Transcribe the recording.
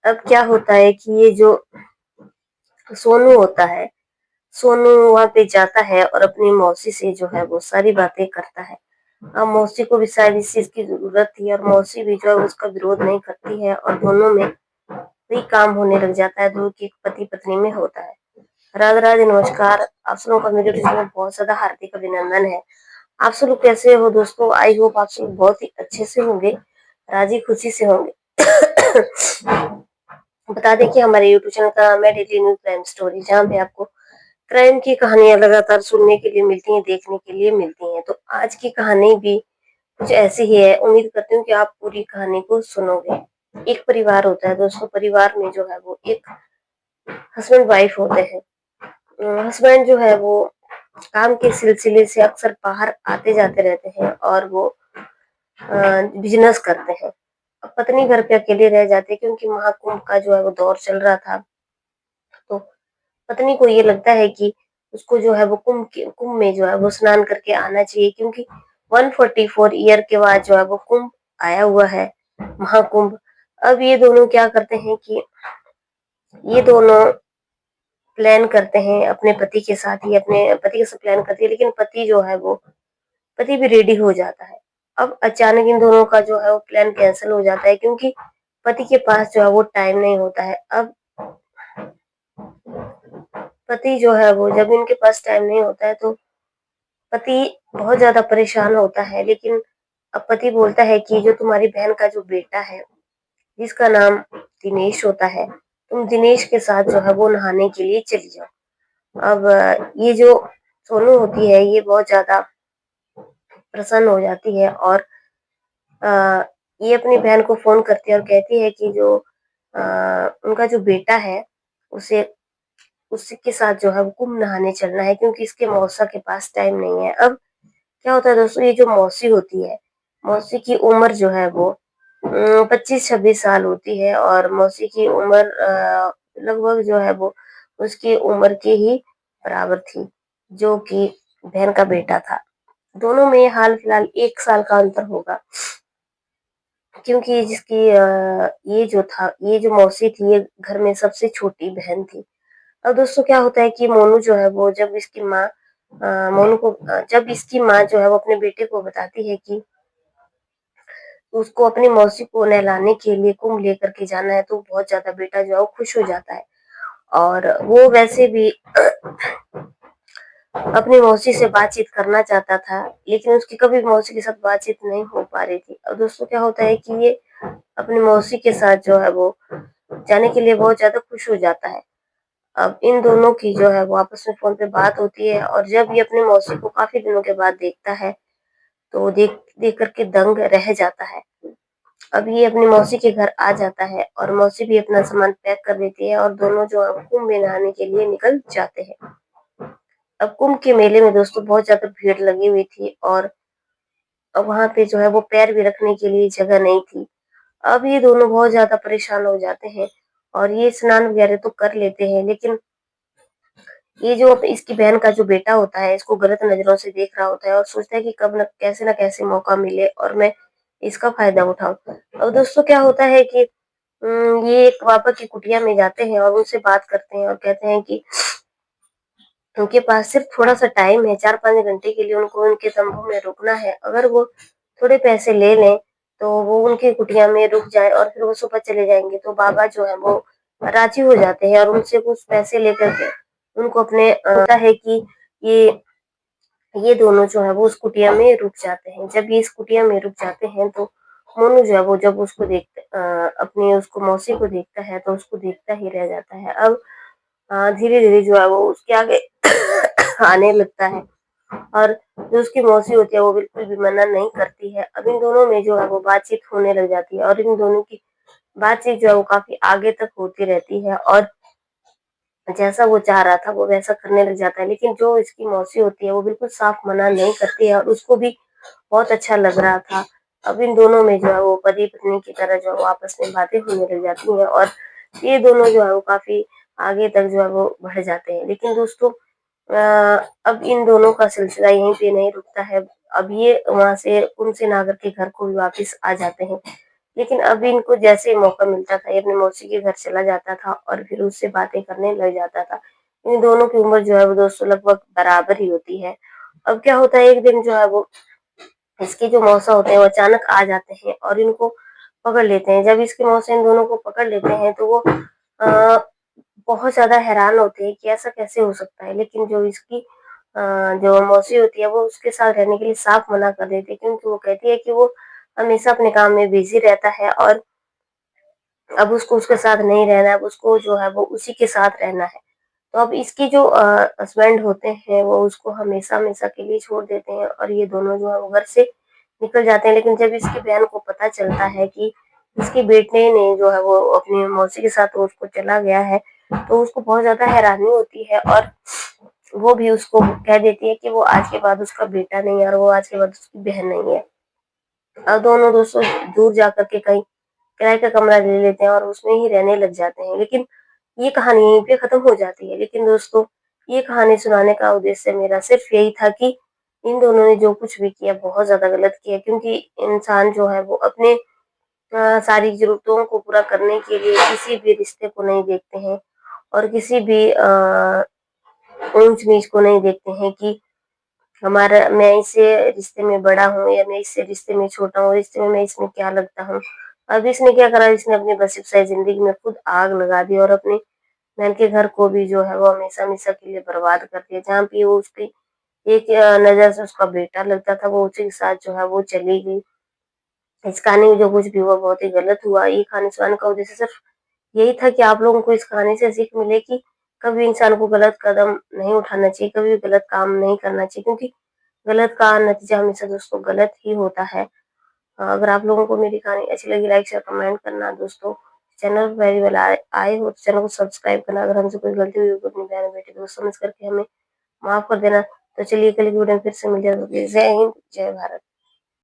अब क्या होता है कि ये जो सोनू होता है, सोनू वहाँ पे जाता है और अपनी मौसी से जो है वो सारी बातें करता है। अब मौसी को भी शायद इस चीज की जरूरत थी और मौसी भी जो है उसका विरोध नहीं करती है और दोनों में वही काम होने लग जाता है जो कि पति पत्नी में होता है। राधे राधे, नमस्कार। आप सब लोग का मेरे वीडियो में बहुत ज्यादा हार्दिक अभिनंदन है। आप सब लोग कैसे हो दोस्तों? आई होप आप सब लोग बहुत ही अच्छे से होंगे, राजी खुशी से होंगे। बता दें कि हमारे यूट्यूब चैनल का नाम है डेली न्यू क्राइम स्टोरी, जहाँ पे आपको क्राइम की कहानियां लगातार सुनने के लिए मिलती हैं, देखने के लिए मिलती हैं। तो आज की कहानी भी कुछ ऐसी ही है। उम्मीद करती हूँ कि आप पूरी कहानी को सुनोगे। एक परिवार होता है दोस्तों, परिवार में जो है वो एक हस्बैंड वाइफ होते हैं। हस्बैंड जो है वो काम के सिलसिले से अक्सर बाहर आते जाते रहते हैं और वो बिजनेस करते हैं। अब पत्नी घर पे अकेले रह जाती है क्योंकि महाकुंभ का जो है वो दौर चल रहा था। तो पत्नी को ये लगता है कि उसको जो है वो कुंभ में जो है वो स्नान करके आना चाहिए, क्योंकि 144 ईयर के बाद जो है वो कुंभ आया हुआ है, महाकुंभ। अब ये दोनों क्या करते हैं कि ये दोनों प्लान करते हैं अपने पति के साथ ही, अपने पति के साथ प्लान करती है, लेकिन पति जो है वो पति भी रेडी हो जाता है। अब अचानक इन दोनों का जो है वो प्लान कैंसिल हो जाता है, क्योंकि पति के पास जो है वो टाइम नहीं होता है। अब पति जो है वो जब इनके पास टाइम नहीं होता है तो पति बहुत ज्यादा परेशान होता है। लेकिन अब पति बोलता है कि जो तुम्हारी बहन का जो बेटा है, जिसका नाम दिनेश होता है, तुम दिनेश के साथ जो है वो नहाने के लिए चली जाओ। अब ये जो सोनू होती है ये बहुत ज्यादा प्रसन्न हो जाती है और अ, ये अपनी बहन को फोन करती है और कहती है कि जो उनका जो बेटा है उसे उसी के साथ जो है वो कुंभ नहाने चलना है, क्योंकि इसके मौसा के पास टाइम नहीं है। अब क्या होता है दोस्तों, ये जो मौसी होती है, मौसी की उम्र जो है वो 25-26 साल होती है और मौसी की उम्र लगभग जो है वो उसकी उम्र के ही बराबर थी, जो कि बहन का बेटा था। दोनों में हाल फिलहाल 1 साल का अंतर होगा, क्योंकि जिसकी ये जो था, ये जो मौसी थी, ये घर में सबसे छोटी बहन थी। अब दोस्तों क्या होता है कि मोनू जो है वो जब इसकी माँ मोनू को जब इसकी माँ जो है वो अपने बेटे को बताती है कि उसको अपनी मौसी को नहलाने के लिए कुंभ लेकर के जाना है, तो बहुत ज्यादा बेटा जो है वो खुश हो जाता है। और वो वैसे भी अपनी मौसी से बातचीत करना चाहता था, लेकिन उसकी कभी मौसी के साथ बातचीत नहीं हो पा रही थी। अब दोस्तों क्या होता है कि ये अपनी मौसी के साथ जो है वो जाने के लिए बहुत ज्यादा खुश हो जाता है। अब इन दोनों की जो है वो आपस में फोन पे बात होती है और जब ये अपनी मौसी को काफी दिनों के बाद देखता है तो देख देख करके दंग रह जाता है। अब ये अपनी मौसी के घर आ जाता है और मौसी भी अपना सामान पैक कर देती है और दोनों जो है कुंभ में नहाने के लिए निकल जाते हैं। अब कुंभ के मेले में दोस्तों बहुत ज्यादा भीड़ लगी हुई थी और अब वहां पे जो है वो पैर भी रखने के लिए जगह नहीं थी। अब ये दोनों बहुत ज्यादा परेशान हो जाते हैं और ये स्नान वगैरह तो कर लेते हैं, लेकिन ये जो इसकी बहन का जो बेटा होता है इसको गलत नजरों से देख रहा होता है और सोचता है कि कब न कैसे मौका मिले और मैं इसका फायदा उठाऊं। अब दोस्तों क्या होता है कि ये एक पापा की कुटिया में जाते हैं और उनसे बात करते हैं और कहते हैं कि उनके पास सिर्फ थोड़ा सा टाइम है, 4-5 घंटे के लिए उनको उनके तंबू में रुकना है। अगर वो थोड़े पैसे ले लें तो वो उनकी कुटिया में रुक जाए और फिर वो सुबह चले जाएंगे, तो बाबा जो है वो राजी हो जाते हैं और उनसे कुछ पैसे लेकर के उनको अपने होता है कि ये ये दोनों जो है वो उस कुटिया में रुक जाते हैं। जब ये इस कुटिया में रुक जाते हैं तो मोनू जो है वो जब उसको अपनी उसको मौसी को देखता है तो उसको देखता ही रह जाता है। अब धीरे धीरे जो है वो उसके आगे आने लगता है और जो उसकी मौसी होती है वो बिल्कुल भी मना नहीं करती है। अब इन दोनों में जो है वो बातचीत होने लग जाती है और इन दोनों की बातचीत जो है वो काफी आगे तक होती रहती है और जैसा वो चाह रहा था वो वैसा करने लग जाता है। लेकिन जो इसकी मौसी होती है वो बिल्कुल साफ मना नहीं करती है और उसको भी बहुत अच्छा लग रहा था। अब इन दोनों में जो है वो पति पत्नी की तरह जो है वो आपस में बातें होने लग जाती हैं और ये दोनों जो है वो काफी आगे तक जो है वो बढ़ जाते हैं। लेकिन दोस्तों अब इन दोनों का सिलसिला यहीं पे नहीं रुकता है। अब ये वहां से कुंभ से नागर के घर को भी वापिस आ जाते हैं, लेकिन अब इनको जैसे ही मौका मिलता था, ये अपनी मौसी के घर चला जाता था और फिर उससे बातें करने लग जाता था। इन दोनों की उम्र जो है वो दोस्तों लगभग बराबर ही होती है। अब क्या होता है, एक दिन जो है वो इसके जो मौसा होते हैं वो अचानक आ जाते हैं और इनको पकड़ लेते हैं। जब इसके मौसा इन दोनों को पकड़ लेते हैं तो वो अ, बहुत ज़्यादा हैरान होते हैं कि ऐसा कैसे हो सकता है। लेकिन जो इसकी जो मौसी होती है वो उसके साथ रहने के लिए साफ मना कर देती है, क्योंकि वो कहती है कि वो हमेशा अपने काम में बिज़ी रहता है और अब उसको उसके साथ नहीं रहना है, अब उसको जो है वो उसी के साथ रहना है। तो अब इसके जो हस्बैंड होते हैं वो उसको हमेशा-हमेशा के लिए छोड़ देते हैं और ये दोनों जो है वो घर से निकल जाते हैं। लेकिन जब इसकी बहन को पता चलता है कि इसके बेटे ने जो है वो अपनी मौसी के साथ उसको चला गया है, तो उसको बहुत ज़्यादा हैरानी होती है और वो भी उसको कह देती है कि वो आज के बाद उसका बेटा नहीं है और वो आज के बाद उसकी बहन नहीं है। और दोनों दोस्तों दूर जाकर के कहीं किराए का कमरा ले लेते हैं और उसमें ही रहने लग जाते हैं। लेकिन ये कहानी यहीं पे खत्म हो जाती है। लेकिन दोस्तों, ये कहानी सुनाने का उद्देश्य मेरा सिर्फ यही था कि इन दोनों ने जो कुछ भी किया बहुत ज़्यादा गलत किया, क्योंकि इंसान जो है वो अपने सारी ज़रूरतों को पूरा करने के लिए किसी भी रिश्ते को नहीं देखते हैं और किसी भी ऊँच-नीच को नहीं देखते हैं कि हमारा मैं इससे रिश्ते में बड़ा हूँ या मैं इससे रिश्ते में छोटा हूँ, रिश्ते में मैं इसमें क्या लगता हूँ। अब इसने क्या करा, इसने अपनी बस-बसाई ज़िंदगी में खुद आग लगा दी और अपनी बहन के घर को भी जो है वो हमेशा-हमेशा के लिए बर्बाद कर दिया। जहाँ पे वो उसकी एक नज़र से उसका बेटा लगता था, वो उसी के साथ जो है वो चली गई। इस कहानी में जो कुछ भी हुआ बहुत ही गलत हुआ। ये कहानी सुनाने का उद्देश्य सिर्फ यही था कि आप लोगों को इस कहानी से सीख मिले कि कभी इंसान को गलत कदम नहीं उठाना चाहिए, कभी भी गलत काम नहीं करना चाहिए, क्योंकि गलत का नतीजा हमेशा दोस्तों गलत ही होता है। अगर आप लोगों को मेरी कहानी अच्छी लगी, लाइक शेयर कमेंट करना दोस्तों। चैनल पर पहली बार आए हो तो चैनल को सब्सक्राइब करना। अगर हमसे कोई गलती हुई हो तो अपनी बहन बेटी दोस्त समझ करके हमें माफ कर देना। तो चलिए कल की वीडियो में फिर से मिल जाएगी। जय हिंद, जय भारत।